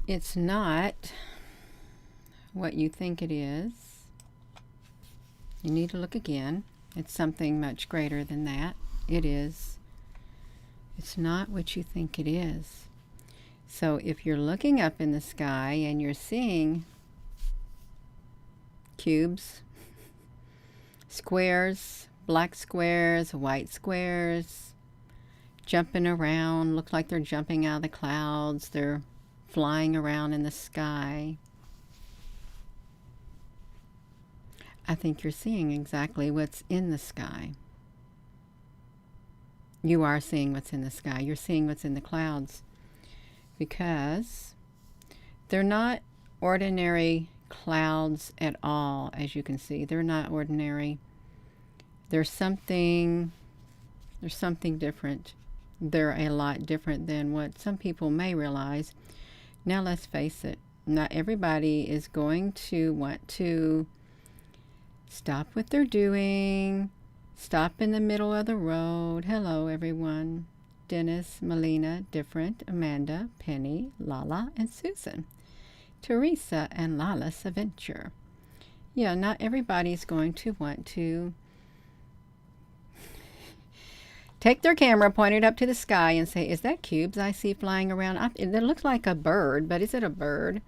It's not what you think it is. You need to look again. It's something much greater than that. It is. It's not what you think it is. So if you're looking up in the sky and you're seeing cubes, squares, black squares, white squares, jumping around, look like they're jumping out of the clouds, they're flying around in the sky, I think you're seeing exactly what's in the sky. You are seeing what's in the sky. You're seeing what's in the clouds, because they're not ordinary clouds at all. As you can see, they're not ordinary. There's something different. They're a lot different than what some people may realize. Now let's face it, not everybody is going to want to stop what they're doing, stop in the middle of the road. Hello everyone. Dennis, Melina, Different, Amanda, Penny, Lala, and Susan. Teresa and Lala's Adventure. Yeah, not everybody's going to want to take their camera, point it up to the sky, and say, is that cubes I see flying around? It looks like a bird, but is it a bird?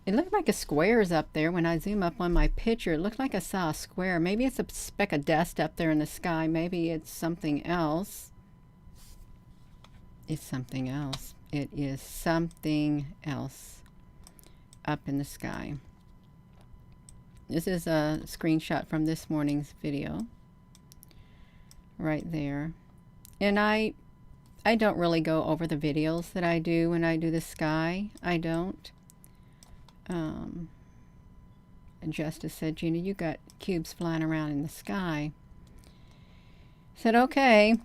It looked like a square's up there. When I zoom up on my picture, it looked like I saw a square. Maybe it's a speck of dust up there in the sky. Maybe it's something else. It's something else. It is something else up in the sky. This is a screenshot from this morning's video. Right there. And I don't really go over the videos that I do when I do the sky. I don't. And Justice said, Gina, you got cubes flying around in the sky. I said, okay.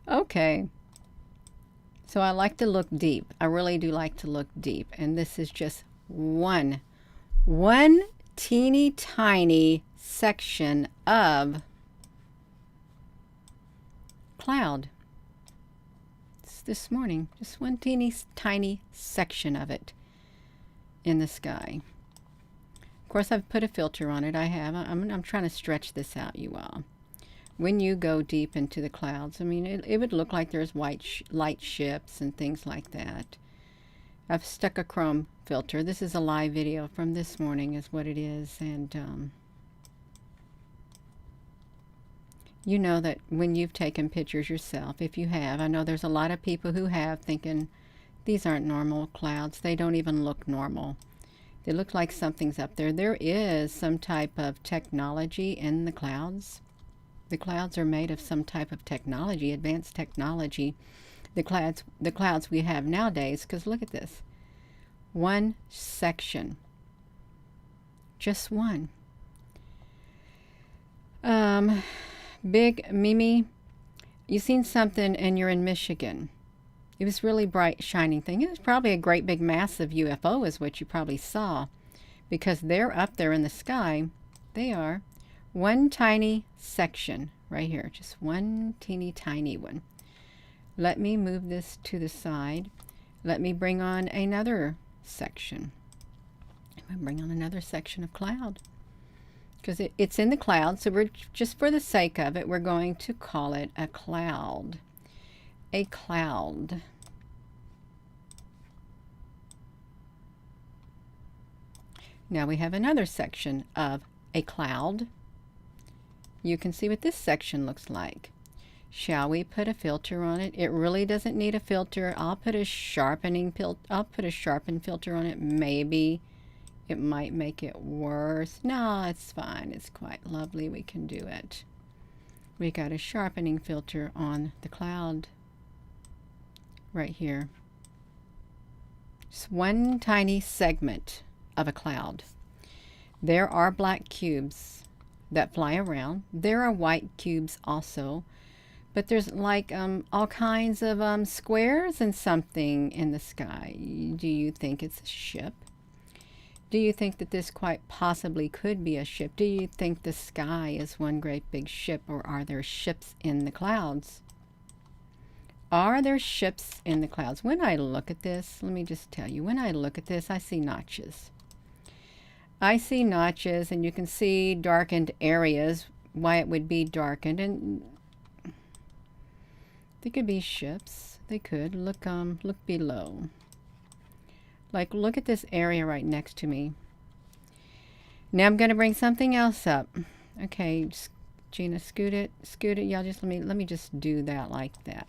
Okay. So I like to look deep. I really do like to look deep. And this is just one teeny tiny section of cloud. It's this morning. Just one teeny tiny section of it in the sky. Of course, I've put a filter on it. I have. I'm trying to stretch this out, you all. When you go deep into the clouds, I mean, it would look like there's light ships and things like that. I've stuck a chrome filter. This is a live video from this morning is what it is. And you know that when you've taken pictures yourself, if you have, I know there's a lot of people who have, thinking these aren't normal clouds. They don't even look normal. They look like something's up there. There is some type of technology in the clouds. The clouds are made of some type of technology, advanced technology. The clouds we have nowadays, because look at this. One section. Just one. Big Mimi, you seen something and you're in Michigan. It was really bright, shining thing. It was probably a great big massive UFO is what you probably saw, because they're up there in the sky. They are. One tiny section right here, just one teeny tiny one. Let me move this to the side. Let me bring on another section. I'm going to bring on another section of cloud, because it's in the cloud. So we're just, for the sake of it, we're going to call it a cloud. A cloud. Now we have another section of a cloud. You can see what this section looks like. Shall we put a filter on it? It really doesn't need a filter. I'll put a sharpened filter on it. Maybe it might make it worse. No, it's fine. It's quite lovely. We can do it. We got a sharpening filter on the cloud right here. Just one tiny segment of a cloud. There are black cubes that fly around. There are white cubes also, but there's like all kinds of squares and something in the sky. Do you think it's a ship? Do you think that this quite possibly could be a ship? Do you think the sky is one great big ship, or are there ships in the clouds? Are there ships in the clouds? When I look at this, let me just tell you, when I look at this, I see notches. I see notches, and you can see darkened areas, why it would be darkened, and they could be ships. They could. Look below. Like, look at this area right next to me. Now I'm going to bring something else up. Okay, just, Gina, scoot it. Y'all just let me just do that like that.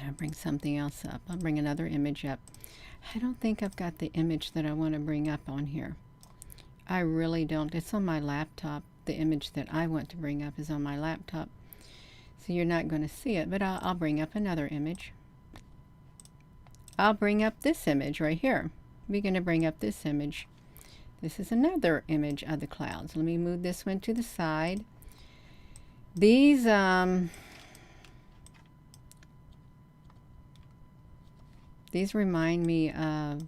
I'll bring something else up. I'll bring another image up. I don't think I've got the image that I want to bring up on here. I really don't. It's on my laptop. The image that I want to bring up is on my laptop. So you're not going to see it, but I'll bring up another image. I'll bring up this image right here. We're going to bring up this image. This is another image of the clouds. Let me move this one to the side. These remind me of,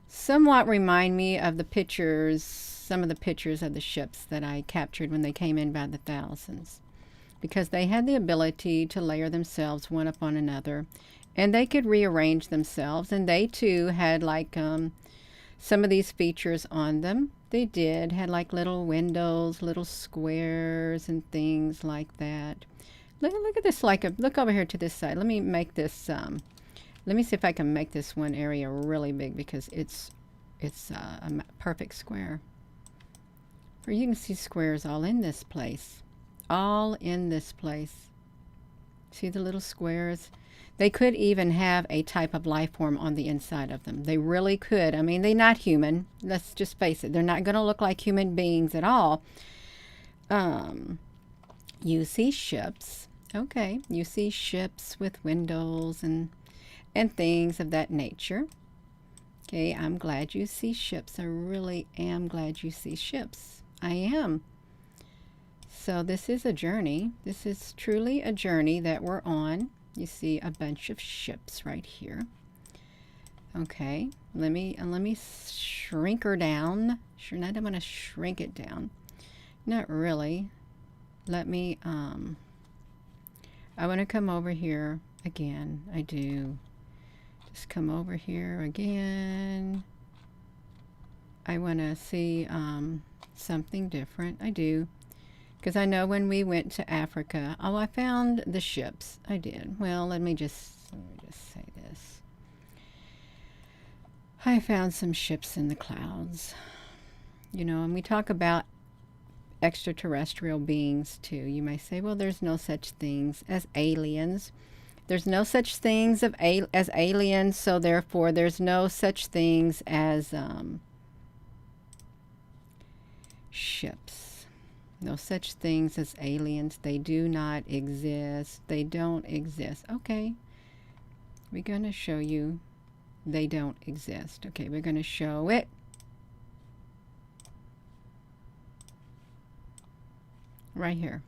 somewhat remind me of the pictures, some of the pictures of the ships that I captured when they came in by the thousands. Because they had the ability to layer themselves one upon another, and they could rearrange themselves, and they too had like some of these features on them. They had like little windows, little squares and things like that. Look at this, look over here to this side. Let me make this, let me see if I can make this one area really big, because it's a perfect square. For you can see squares all in this place. All in this place. See the little squares? They could even have a type of life form on the inside of them. They really could. I mean, they're not human. Let's just face it. They're not going to look like human beings at all. You see ships. Okay, you see ships with windows and things of that nature. Okay, I'm glad you see ships. I really am glad you see ships. I am. So this is a journey. This is truly a journey that we're on. You see a bunch of ships right here. Okay, let me shrink her down. Sure, I don't want to shrink it down. Not really. Let me, I want to come over here again. I do. Just come over here again. I want to see something different. I do. Because I know when we went to Africa, oh, I found the ships. I did. Well, let me just say this. I found some ships in the clouds. You know, and we talk about extraterrestrial beings too. You may say, well, there's no such things as aliens. There's no such things as aliens, so therefore there's no such things as ships. No such things as aliens. They do not exist. They don't exist. Okay. We're going to show you they don't exist. Okay, we're going to show it. Right here.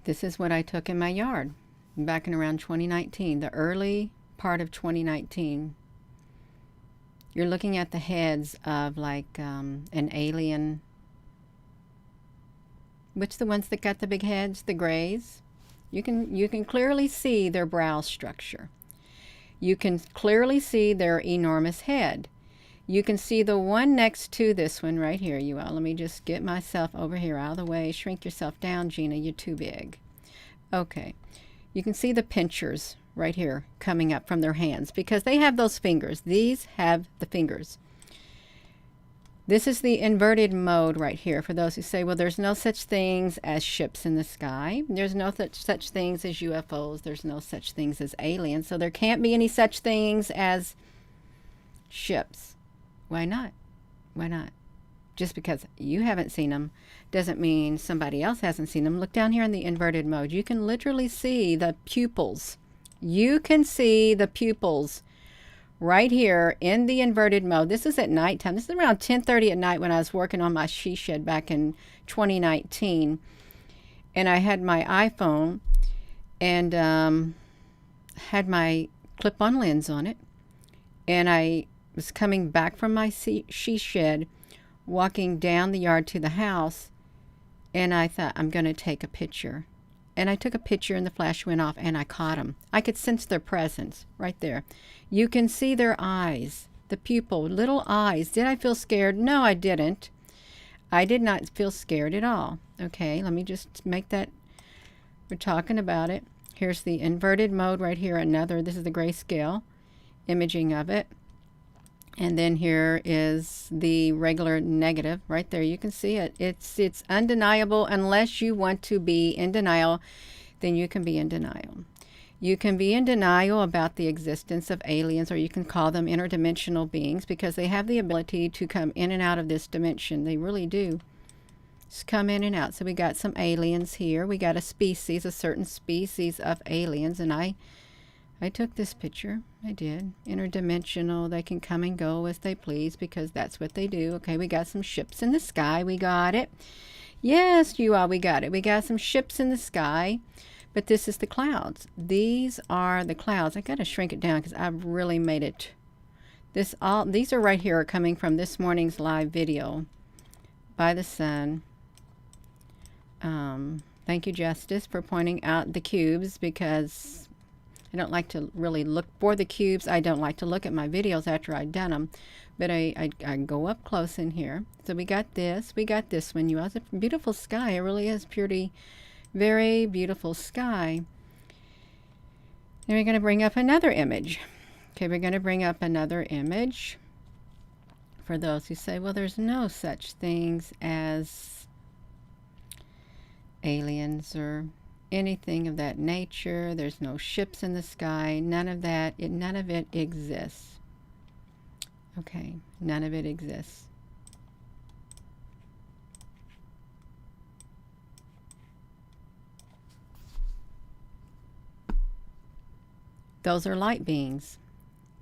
This is what I took in my yard back in around 2019, the early part of 2019. You're looking at the heads of like an alien. Which the ones that got the big heads, the grays? You can clearly see their brow structure. You can clearly see their enormous head. You can see the one next to this one right here, you all. Let me just get myself over here out of the way. Shrink yourself down, Gina. You're too big. Okay. You can see the pinchers right here coming up from their hands because they have those fingers. These have the fingers. This is the inverted mode right here for those who say, well, there's no such things as ships in the sky. There's no such things as UFOs. There's no such things as aliens. So there can't be any such things as ships. Why not? Why not? Just because you haven't seen them doesn't mean somebody else hasn't seen them. Look down here in the inverted mode. You can literally see the pupils. You can see the pupils right here in the inverted mode. This is at nighttime. This is around 10:30 at night when I was working on my she shed back in 2019. And I had my iPhone and had my clip-on lens on it. And I was coming back from my she shed, walking down the yard to the house, and I thought, I'm going to take a picture. And I took a picture and the flash went off and I caught them. I could sense their presence right there. You can see their eyes, the pupil, little eyes. Did I feel scared? No, I didn't. I did not feel scared at all. Okay, let me just make that. We're talking about it. Here's the inverted mode right here. This is the grayscale imaging of it. And then here is the regular negative right there. You can see it. It's undeniable. Unless you want to be in denial, then you can be in denial. You can be in denial about the existence of aliens, or you can call them interdimensional beings, because they have the ability to come in and out of this dimension. They really do. Just come in and out. So we got some aliens here. We got a certain species of aliens, and I took this picture. I did. Interdimensional. They can come and go as they please, because that's what they do. Okay, we got some ships in the sky. We got it. Yes, you all, we got it. We got some ships in the sky, but this is the clouds. These are the clouds. I got to shrink it down because I've really made it. These are right here, are coming from this morning's live video by the sun. Thank you, Justice, for pointing out the cubes, because I don't like to really look for the cubes. I don't like to look at my videos after I've done them, but I go up close in here. So we got this one. You all, it's a beautiful sky. It really is pretty, very beautiful sky. Then we're going to bring up another image. Okay, we're going to bring up another image for those who say, well, there's no such things as aliens or anything of that nature. There's no ships in the sky. None of that. None of it exists. Okay, none of it exists. Those are light beings.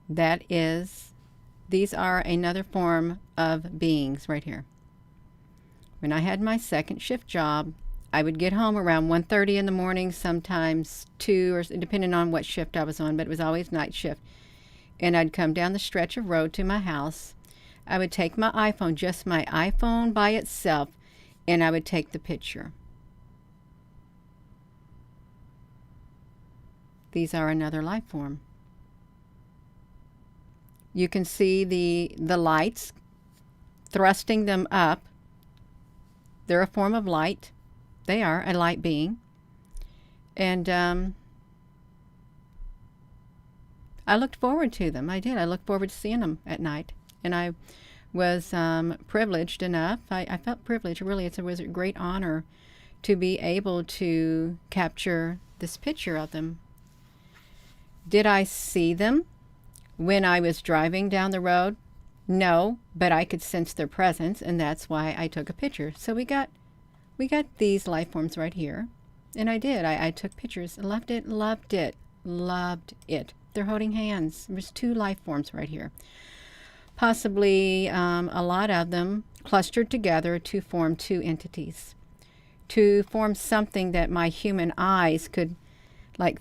These are another form of beings right here. When I had my second shift job, I would get home around 1:30 in the morning, sometimes 2, or depending on what shift I was on, but it was always night shift. And I'd come down the stretch of road to my house. I would take my iPhone, just my iPhone by itself, and I would take the picture. These are another life form. You can see the lights, thrusting them up. They're a form of light. They are a light being. And I looked forward to them. I did. I looked forward to seeing them at night. And I was privileged enough. I felt privileged. Really, it was a great honor to be able to capture this picture of them. Did I see them when I was driving down the road? No, but I could sense their presence, and that's why I took a picture. So we got these life forms right here, and I did. I took pictures. Loved it, loved it, loved it. They're holding hands. There's 2 life forms right here. Possibly a lot of them clustered together to form 2 entities, to form something that my human eyes could like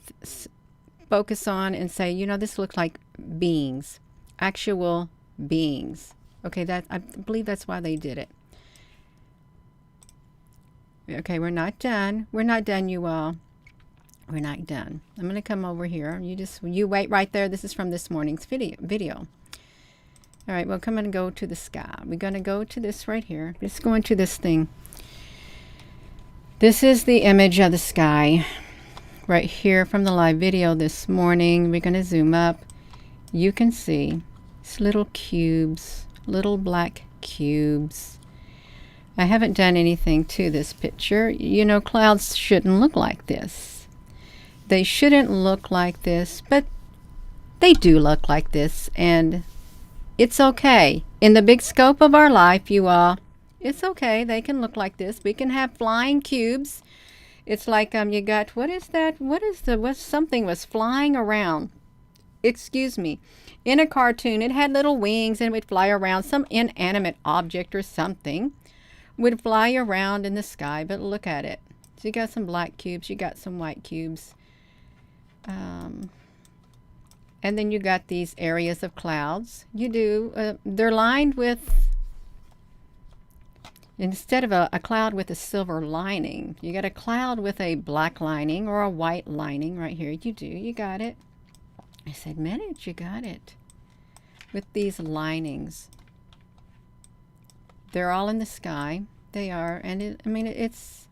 focus on and say, you know, this looks like beings, actual beings. Okay, I believe that's why they did it. Okay, we're not done. We're not done, you all. We're not done. I'm going to come over here. You wait right there. This is from this morning's video. All right, well, come and go to the sky. We're going to go to this right here. Let's go into this thing. This is the image of the sky right here from the live video this morning. We're going to zoom up. You can see it's little cubes, little black cubes. I haven't done anything to this picture. You know, clouds shouldn't look like this. They shouldn't look like this, but they do look like this, and it's okay. In the big scope of our life, you all, it's okay. They can look like this. We can have flying cubes. It's like you got, what is that? Something was flying around. Excuse me. In a cartoon, it had little wings and it would fly around. Some inanimate object or something would fly around in the sky, but look at it. So you got some black cubes, you got some white cubes. And then you got these areas of clouds. You do, they're lined with, instead of a cloud with a silver lining, you got a cloud with a black lining or a white lining right here. You got it. I said, minute, you got it. With these linings. They're all in the sky. They are, and I mean, it's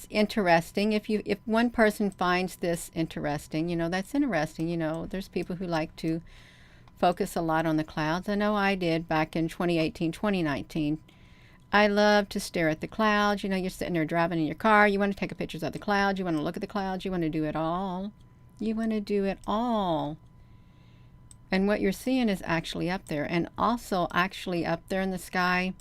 interesting. If one person finds this interesting, that's interesting. There's people who like to focus a lot on the clouds. I know I did back in 2018, 2019. I love to stare at the clouds. You're sitting there driving in your car. You want to take pictures of the clouds. You want to look at the clouds. You want to do it all. You want to do it all. And what you're seeing is actually up there. And also actually up there in the sky,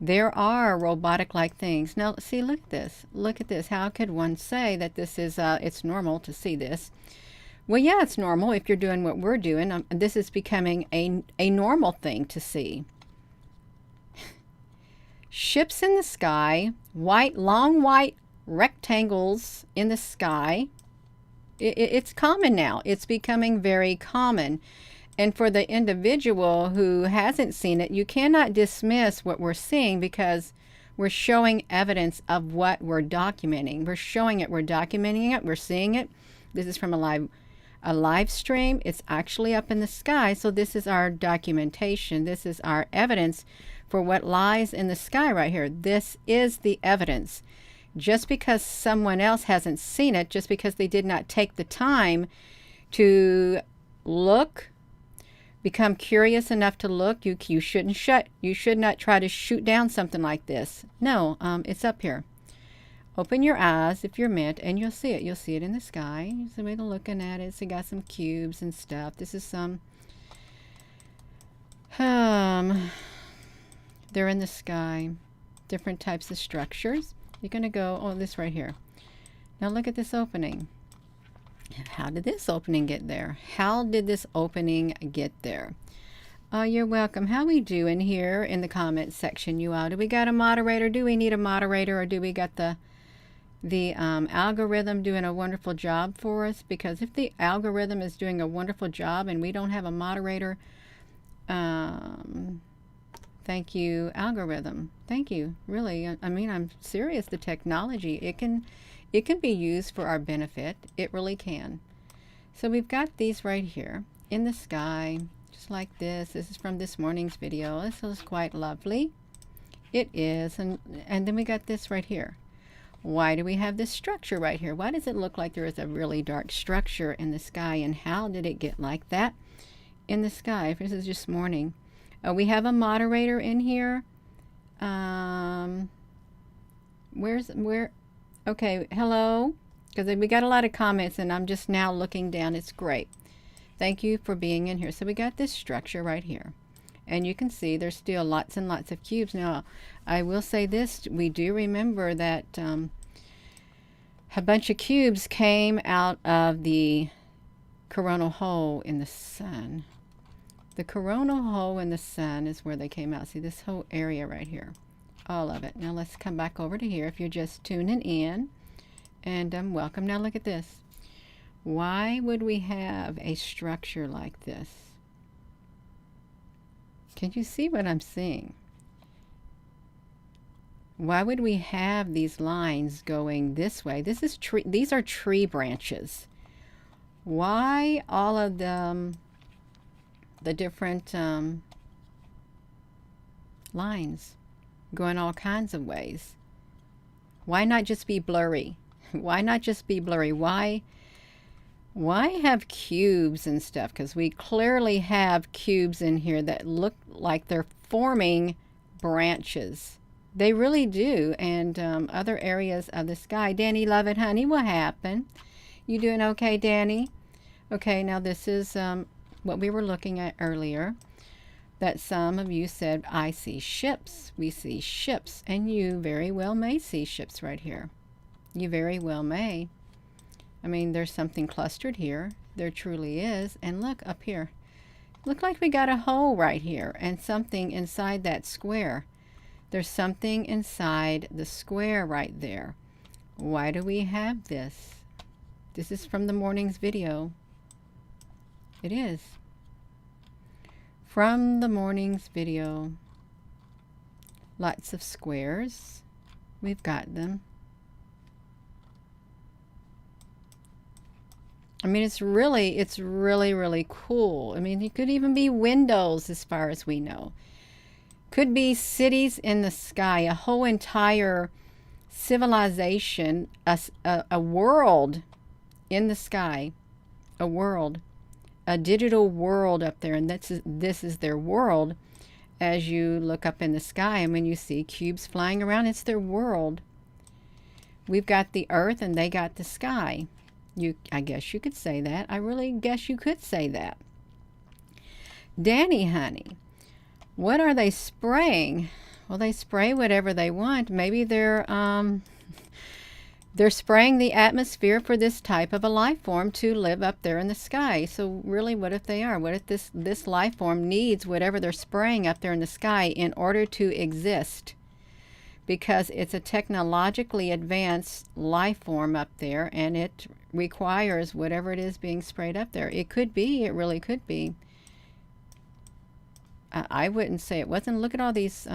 there are robotic-like things. Now, see, look at this. Look at this. How could one say that this is, it's normal to see this? Well, yeah, it's normal if you're doing what we're doing. This is becoming a normal thing to see. Ships in the sky, long white rectangles in the sky. It's common now. It's becoming very common. And for the individual who hasn't seen it, you cannot dismiss what we're seeing because we're showing evidence of what we're documenting. We're showing it. We're documenting it. We're seeing it. This is from a live stream. It's actually up in the sky. So this is our documentation. This is our evidence for what lies in the sky right here. This is the evidence. Just because someone else hasn't seen it, just because they did not take the time to look, become curious enough to look, you should not try to shoot down something like this. No, it's up here. Open your eyes if you're meant, and you'll see it. You'll see it in the sky. There's a way to looking at it. So you got some cubes and stuff. This is some they're in the sky. Different types of structures. You're going to go, oh, this right here. Now look at this opening. How did this opening get there? How did this opening get there? Oh, you're welcome. How we doing here in the comments section, you all? Do we got a moderator? Do we need a moderator, or do we got the algorithm doing a wonderful job for us? Because if the algorithm is doing a wonderful job and we don't have a moderator, thank you, algorithm. Thank you. Really, I mean, I'm serious. The technology, it can be used for our benefit. It really can. So we've got these right here in the sky, just like this. This is from this morning's video. This is quite lovely. It is. And then we got this right here. Why do we have this structure right here? Why does it look like there is a really dark structure in the sky? And how did it get like that in the sky? This is just morning. We have a moderator in here. Okay, hello, because we got a lot of comments and I'm just now looking down. It's great. Thank you for being in here. So we got this structure right here, and you can see there's still lots and lots of cubes. Now, I will say this, we do remember that a bunch of cubes came out of the coronal hole in the sun. The coronal hole in the sun is where they came out. See this whole area right here. All of it. Now let's come back over to here if you're just tuning in. And welcome. Now look at this. Why would we have a structure like this? Can you see what I'm seeing? Why would we have these lines going this way? This is tree. These are tree branches. Why all of them? The different lines going all kinds of ways. Why not just be blurry? Why not just be blurry? Why have cubes and stuff? Because we clearly have cubes in here that look like they're forming branches. They really do. And other areas of the sky. Danny, love it, honey. What happened? You doing okay, Danny? Okay, now this is what we were looking at earlier, that some of you said, I see ships. We see ships. And you very well may see ships right here. You very well may. I mean, there's something clustered here. There truly is. And look up here. Look like we got a hole right here and something inside that square. There's something inside the square right there. Why do we have this? This is from the morning's video. It is. From the morning's video. Lots of squares. We've got them. I mean, it's really, really cool. I mean, it could even be windows as far as we know. Could be cities in the sky, a whole entire civilization, a world in the sky, a world, a digital world up there. And this is their world as you look up in the sky. And when you see cubes flying around, it's their world. We've got the earth and they got the sky. I guess you could say that. I really guess you could say that. Danny, honey, what are they spraying? Well, they spray whatever they want. Maybe they're spraying the atmosphere for this type of a life form to live up there in the sky. So really, what if they are? What if this life form needs whatever they're spraying up there in the sky in order to exist? Because it's a technologically advanced life form up there, and it requires whatever it is being sprayed up there. It could be, it really could be. I wouldn't say it wasn't. Look at all these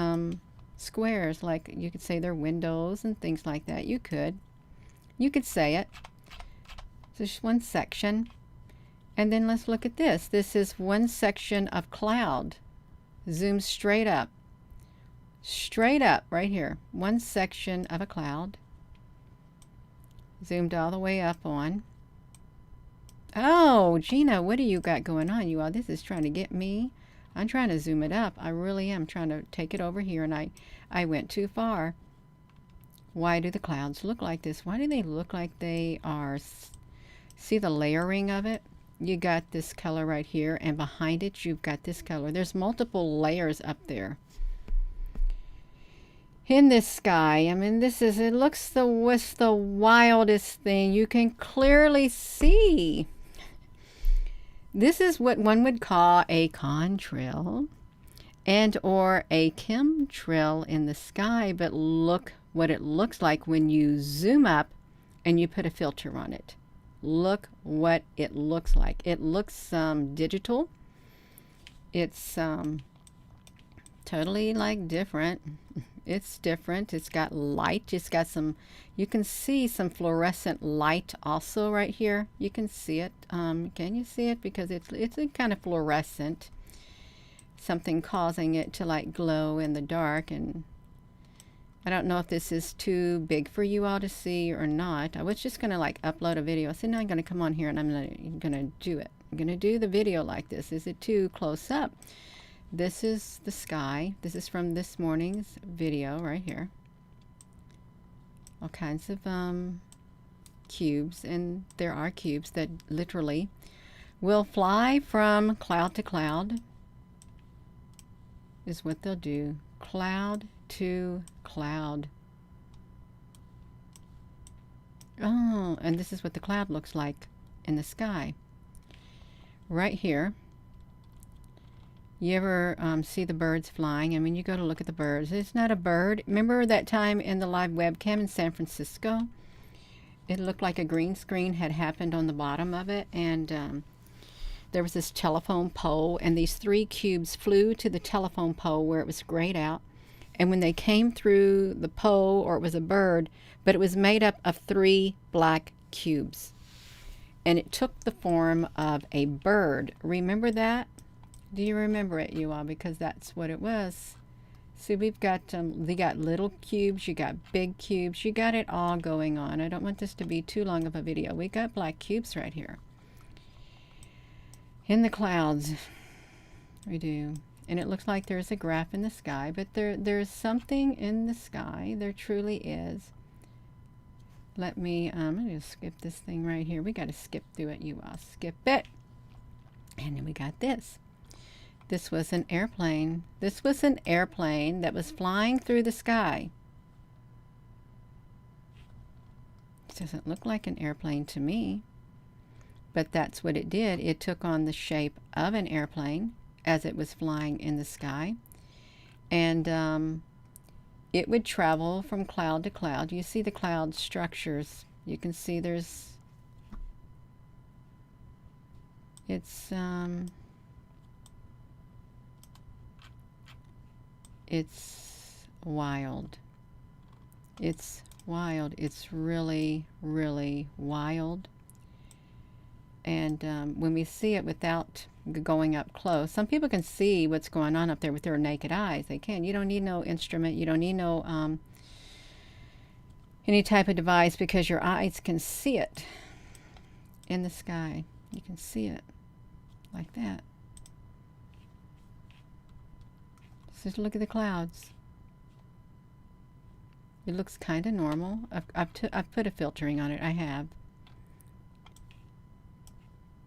squares, like you could say they're windows and things like that. You could say it. So just one section. And then let's look at this. This is one section of cloud. Zoom straight up. Straight up right here. One section of a cloud. Zoomed all the way up on. Oh, Gina, what do you got going on, you all? This is trying to get me. I'm trying to zoom it up. I really am trying to take it over here, and I went too far. Why do the clouds look like this? Why do they look like they are? See the layering of it? You got this color right here, and behind it you've got this color. There's multiple layers up there. In this sky, I mean, it looks the wildest thing. You can clearly see. This is what one would call a contrail and or a chemtrail in the sky, but look what it looks like when you zoom up and you put a filter on it. Look what it looks like. It looks digital. It's totally like different. It's different. It's got light. It's got some, you can see some fluorescent light also right here. You can see it. Can you see it? Because it's kind of fluorescent. Something causing it to like glow in the dark. And I don't know if this is too big for you all to see or not. I was just going to like upload a video. So now I'm going to come on here and I'm going to do it. I'm going to do the video like this. Is it too close up? This is the sky. This is from this morning's video right here. All kinds of cubes, and there are cubes that literally will fly from cloud to cloud, is what they'll do. Cloud to cloud. Oh, and this is what the cloud looks like in the sky. Right here. You ever see the birds flying? I mean, you go to look at the birds. It's not a bird. Remember that time in the live webcam in San Francisco? It looked like a green screen had happened on the bottom of it, and there was this telephone pole, and these 3 cubes flew to the telephone pole where it was grayed out. And when they came through the pole, or it was a bird, but it was made up of 3 black cubes. And it took the form of a bird. Remember that? Do you remember it, you all? Because that's what it was. See, we've got, they got little cubes, you got big cubes, you got it all going on. I don't want this to be too long of a video. We got black cubes right here. In the clouds, we do. And it looks like there's a graph in the sky, but there's something in the sky. There truly is. Let me, I'm going to skip this thing right here. We got to skip through it, you all. Skip it. And then we got this. This was an airplane. This was an airplane that was flying through the sky. It doesn't look like an airplane to me, but that's what it did. It took on the shape of an airplane as it was flying in the sky, and it would travel from cloud to cloud. You see the cloud structures. You can see It's wild. It's wild. It's really, really wild. And when we see it without going up close, some people can see what's going on up there with their naked eyes. They can. You don't need no instrument. You don't need no any type of device, because your eyes can see it in the sky. You can see it like that. Just look at the clouds. It looks kind of normal. I've put a filtering on it. I have.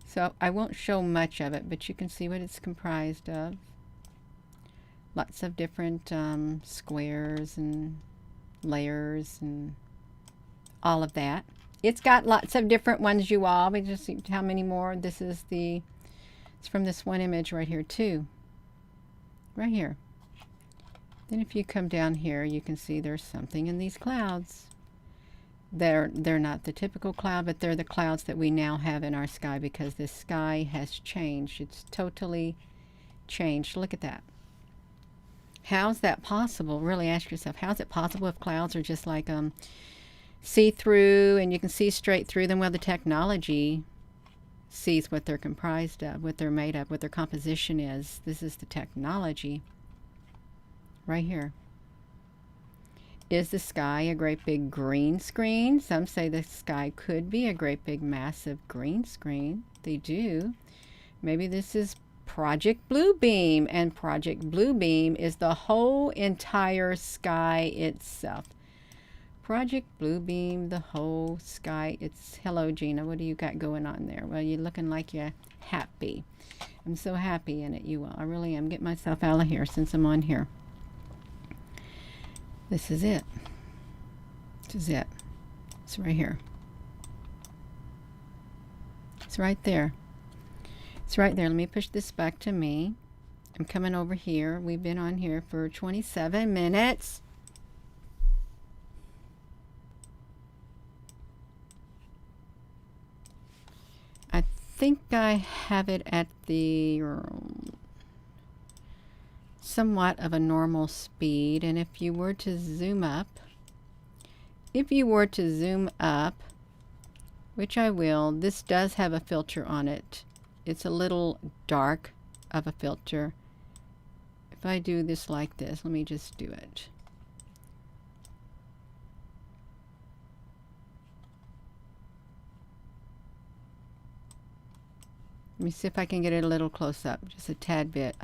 So I won't show much of it, but you can see what it's comprised of. Lots of different squares and layers and all of that. It's got lots of different ones, you all. We just see how many more. This is it's from this one image right here too. Right here. Then if you come down here, you can see there's something in these clouds. They're not the typical cloud, but they're the clouds that we now have in our sky, because the sky has changed. It's totally changed. Look at that. How's that possible? Really ask yourself, how's it possible if clouds are just like see-through and you can see straight through them? Well, the technology sees what they're comprised of, what they're made of, what their composition is. This is the technology right here. Is the sky a great big green screen? Some say the sky could be a great big massive green screen. They do. Maybe this is Project Bluebeam, and Project Bluebeam is the whole entire sky itself. Project Bluebeam, the whole sky. It's hello, Gina. What do you got going on there? Well, you're looking like you're happy. I'm so happy in it, you all. I really am. Get myself out of here since I'm on here. This is it. This is it. It's right here. It's right there. It's right there. Let me push this back to me. I'm coming over here. We've been on here for 27 minutes. I think I have it at the somewhat of a normal speed, and if you were to zoom up, which I will, this does have a filter on it. It's a little dark of a filter. If I do this like this, let me just do it. Let me see if I can get it a little close up, just a tad bit.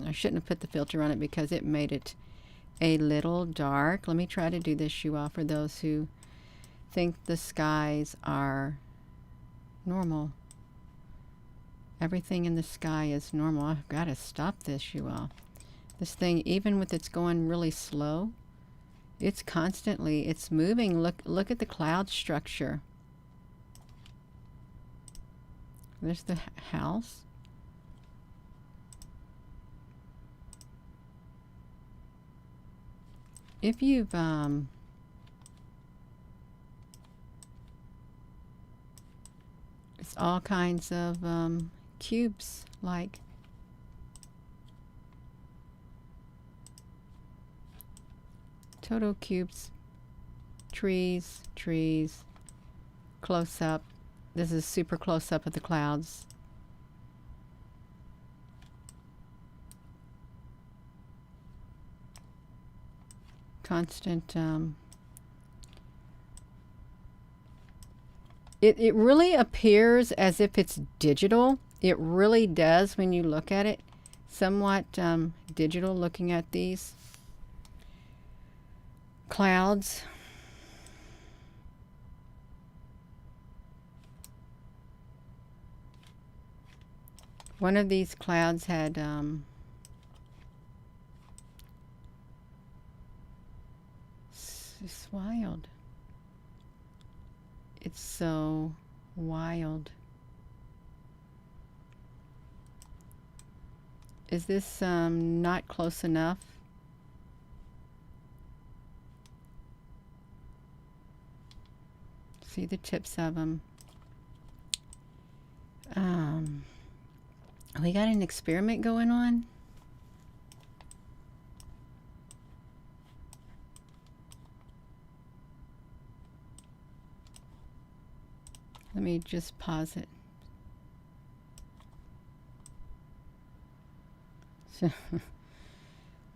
I shouldn't have put the filter on it because it made it a little dark. Let me try to do this, you all, for those who think the skies are normal. Everything in the sky is normal. I've got to stop this, you all. This thing, even with it's going really slow, it's moving. Look at the cloud structure. There's the house. If you've it's all kinds of cubes, like total cubes, trees, close up. This is super close up of the clouds. Constant it really appears as if it's digital. It really does when you look at it. Somewhat digital, looking at these clouds. One of these clouds had it's wild. It's so wild. Is this not close enough? See the tips of them. We got an experiment going on. Let me just pause it. So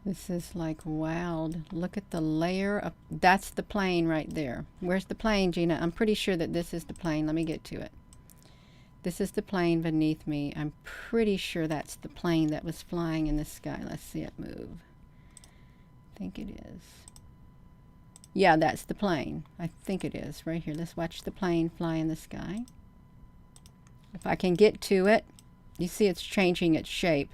this is like wild. Look at the layer of, that's the plane right there. Where's the plane, Gina? I'm pretty sure that this is the plane. Let me get to it. This is the plane beneath me. I'm pretty sure that's the plane that was flying in the sky. Let's see it move. I think it is. Yeah, that's the plane. I think it is. Right here. Let's watch the plane fly in the sky. If I can get to it, you see it's changing its shape.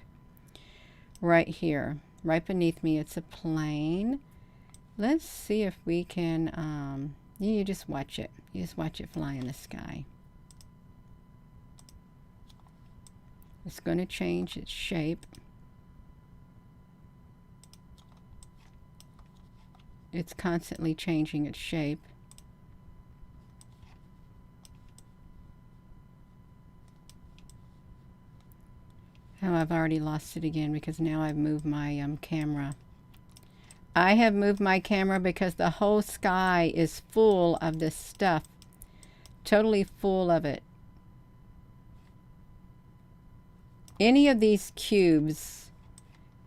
Right here. Right beneath me, it's a plane. Let's see if we can, you just watch it. You just watch it fly in the sky. It's going to change its shape. It's constantly changing its shape. Oh, I've already lost it again because now I've moved my camera. I have moved my camera because the whole sky is full of this stuff. Totally full of it. Any of these cubes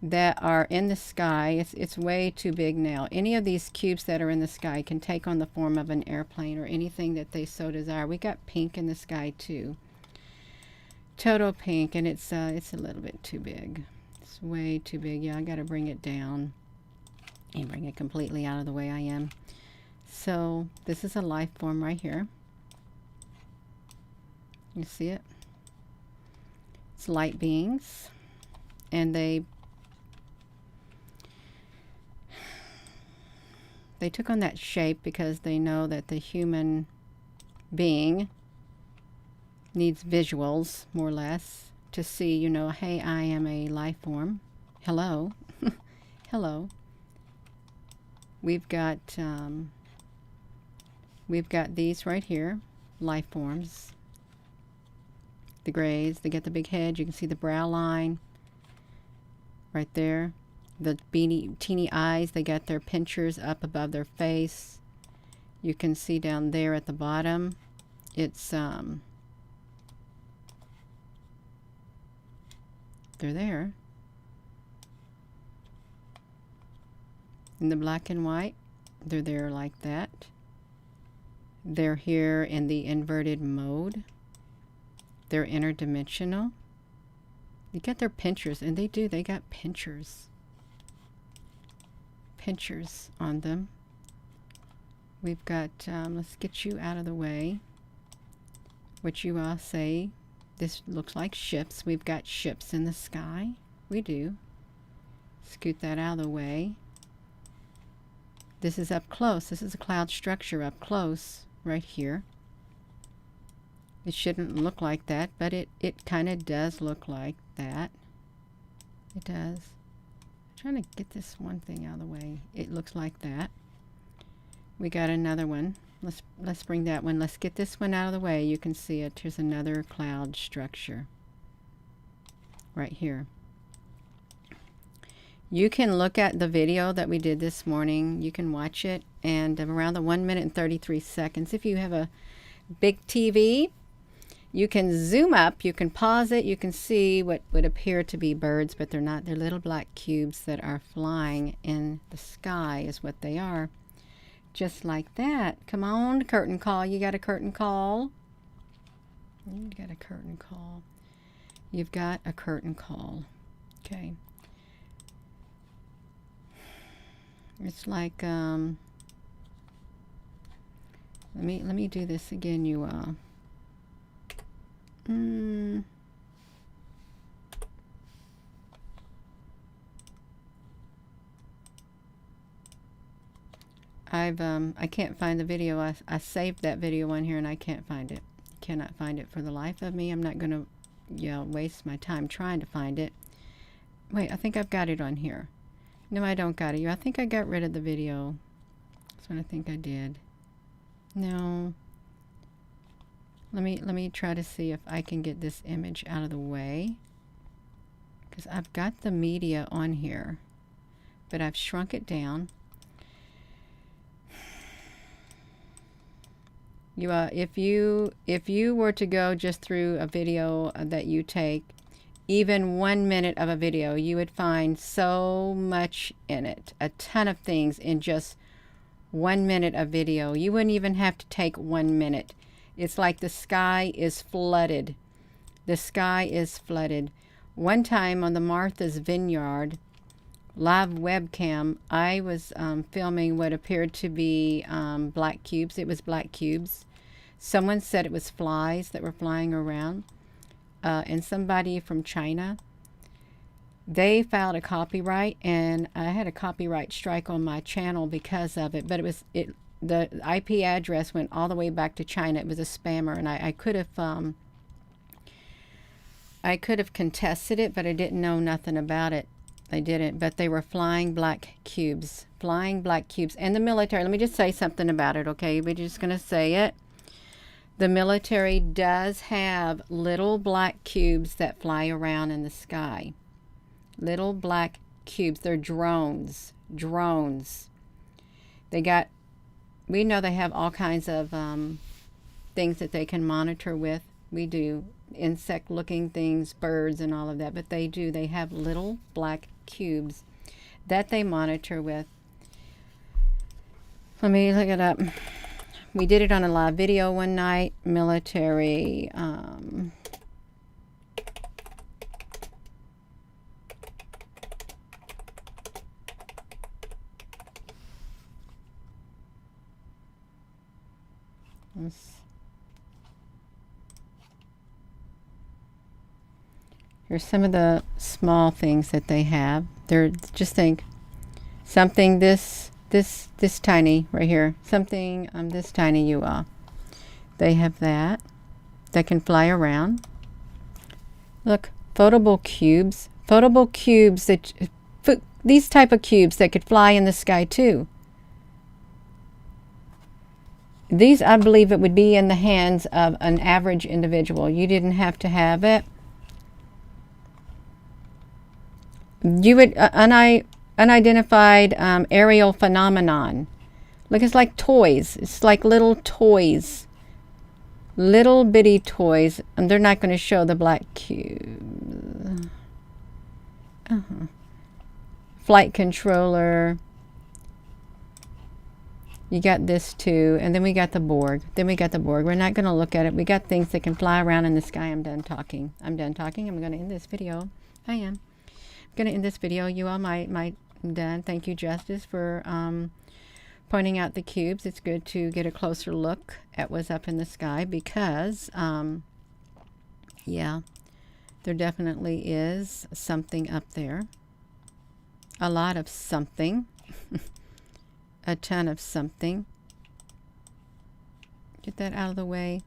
that are in the sky, it's way too big now. Any of these cubes that are in the sky can take on the form of an airplane or anything that they so desire. We got pink in the sky too. Total pink, and it's a little bit too big. It's way too big. Yeah, I got to bring it down and bring it completely out of the way I am. So this is a life form right here. You see it? It's light beings, and they took on that shape because they know that the human being needs visuals, more or less, to see, you know, hey, I am a life form. Hello. Hello. We've got these right here, life forms. The grays, they get the big head. You can see the brow line right there. The teeny eyes, they got their pinchers up above their face. You can see down there at the bottom, it's they're there. In the black and white, they're there like that. They're here in the inverted mode. They're interdimensional. You get their pinchers, and they got pinchers. Pinchers on them. We've got, let's get you out of the way. What you all say, this looks like ships. We've got ships in the sky. We do. Scoot that out of the way. This is up close. This is a cloud structure up close, right here. It shouldn't look like that, but it kind of does look like that. It does. I'm trying to get this one thing out of the way. It looks like that. We got another one. Let's bring that one. Let's get this one out of the way. You can see it. Here's another cloud structure right here. You can look at the video that we did this morning. You can watch it, and around the 1 minute and 33 seconds. If you have a big TV, you can zoom up, you can pause it, you can see what would appear to be birds, but they're not. They're little black cubes that are flying in the sky is what they are. Just like that. Come on, curtain call. You got a curtain call? You got a curtain call. You've got a curtain call. Okay. It's like, let me do this again, you all. I can't find the video. I saved that video on here and I can't find it. Cannot find it for the life of me. I'm not gonna, waste my time trying to find it. Wait, I think I've got it on here. No, I don't got it. I think I got rid of the video. That's what I think I did. No. Let me try to see if I can get this image out of the way, because I've got the media on here, but I've shrunk it down. If you were to go just through a video that you take, even 1 minute of a video, you would find so much in it, a ton of things in just 1 minute of video. You wouldn't even have to take 1 minute. It's like the sky is flooded. The sky is flooded. One time on the Martha's Vineyard live webcam, I was filming what appeared to be black cubes. It was black cubes. Someone said it was flies that were flying around. And somebody from China, they filed a copyright, and I had a copyright strike on my channel because of it. But the IP address went all the way back to China. It was a spammer, and I could have contested it, but I didn't know nothing about it. I didn't, but they were flying black cubes. Flying black cubes. And the military, let me just say something about it, okay? We're just going to say it. The military does have little black cubes that fly around in the sky. Little black cubes. They're drones. Drones. We know they have all kinds of things that they can monitor with. We do. Insect-looking things, birds and all of that. But they do. They have little black cubes that they monitor with. Let me look it up. We did it on a live video one night. Military. Here's some of the small things that they have. They're just think something this tiny right here. Something this tiny, you all. They have that can fly around. Look, floatable cubes. Floatable cubes these type of cubes that could fly in the sky too. These, I believe, it would be in the hands of an average individual. You didn't have to have it. You would unidentified aerial phenomenon. Look, it's like toys. It's like little toys, little bitty toys. And they're not going to show the black cube. Flight controller. You got this too, and then we got the Borg. We're not going to look at it. We got things that can fly around in the sky. I'm done talking. I'm going to end this video. I am going to end this video. You all might done. Thank you, Justice, for pointing out the cubes. It's good to get a closer look at what's up in the sky because, yeah, there definitely is something up there. A lot of something. A ton of something. Get that out of the way.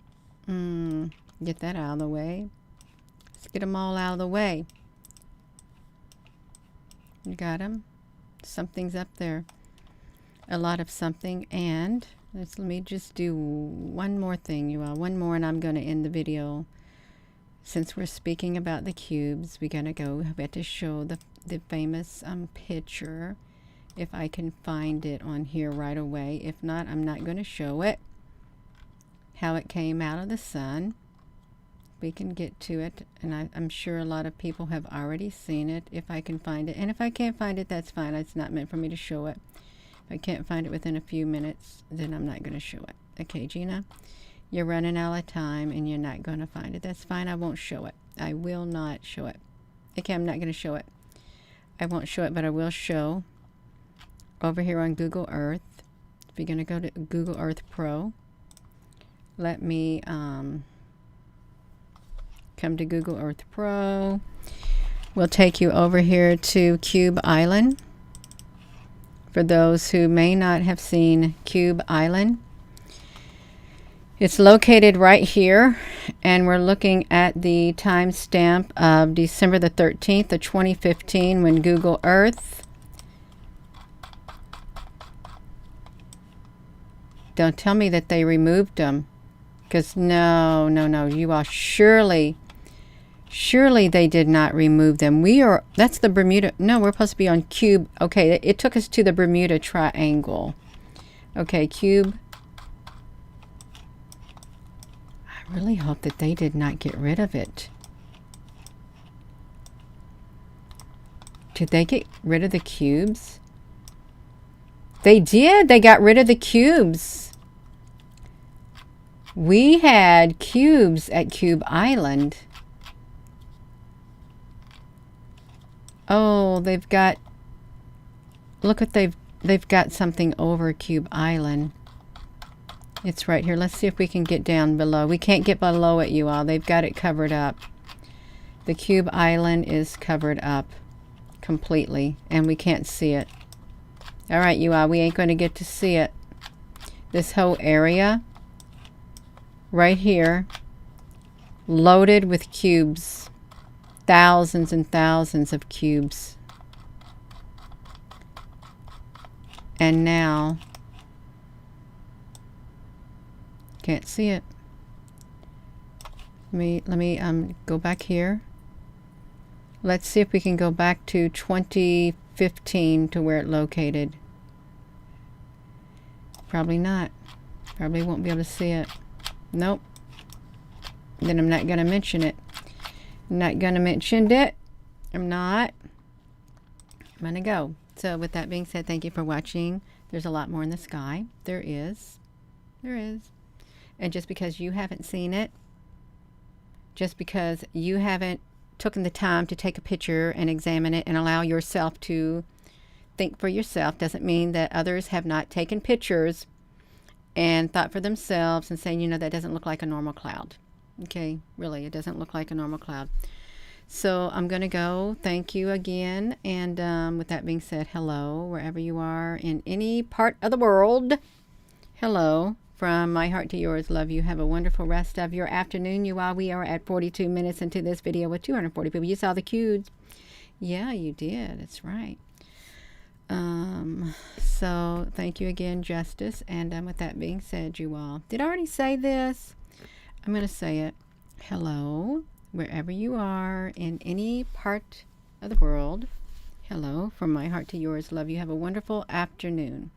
Get that out of the way. Let's get them all out of the way. You got them? Something's up there. A lot of something. And let me just do one more thing, you all. One more, and I'm going to end the video. Since we're speaking about the cubes, we have to show the famous picture. If I can find it on here right away. If not, I'm not going to show it. How it came out of the sun. We can get to it, and I'm sure a lot of people have already seen it. If I can find it, and if I can't find it, that's fine. It's not meant for me to show it. If I can't find it within a few minutes, then I'm not going to show it. Okay, Gina, you're running out of time, and you're not going to find it. That's fine. I won't show it. I will not show it. Okay, I'm not going to show it. I won't show it, but I will show over here on Google Earth. If you're going to go to Google Earth Pro, let me come to Google Earth Pro. We'll take you over here to Cube Island. For those who may not have seen Cube Island, it's located right here, and we're looking at the timestamp of December the 13th of 2015 when Google Earth. Don't tell me that they removed them, Because no, no, no, you all surely they did not remove them. That's the Bermuda. No, we're supposed to be on cube. Okay, it took us to the Bermuda Triangle. Okay, cube. I really hope that they did not get rid of it. Did they get rid of the cubes? They did. They got rid of the cubes. We had cubes at Cube Island. Oh, they've got, look what they've got something over Cube Island. It's right here. Let's see if we can get down below. We can't get below it, you all. They've got it covered up. The Cube Island is covered up completely, and we can't see it. All right, you all, we ain't going to get to see it. This whole area right here, loaded with cubes. Thousands and thousands of cubes. And now, can't see it. Let me go back here. Let's see if we can go back to 2015 to where it located. Probably not. Probably won't be able to see it. Nope. Then I'm not going to mention it. I'm not going to mention it. I'm not. I'm going to go. So with that being said, thank you for watching. There's a lot more in the sky. There is. There is. And just because you haven't seen it, just because you haven't taken the time to take a picture and examine it and allow yourself to think for yourself, doesn't mean that others have not taken pictures and thought for themselves and saying, you know, that doesn't look like a normal cloud. Okay, really, it doesn't look like a normal cloud. So I'm going to go. Thank you again. And with that being said, hello, wherever you are in any part of the world. Hello. From my heart to yours, love you. Have a wonderful rest of your afternoon, you all. We are at 42 minutes into this video with 240 people. You saw the cubes. Yeah, you did. That's right. So thank you again, Justice. And with that being said, you all. Did I already say this? I'm going to say it. Hello, wherever you are in any part of the world. Hello, from my heart to yours, love you. Have a wonderful afternoon.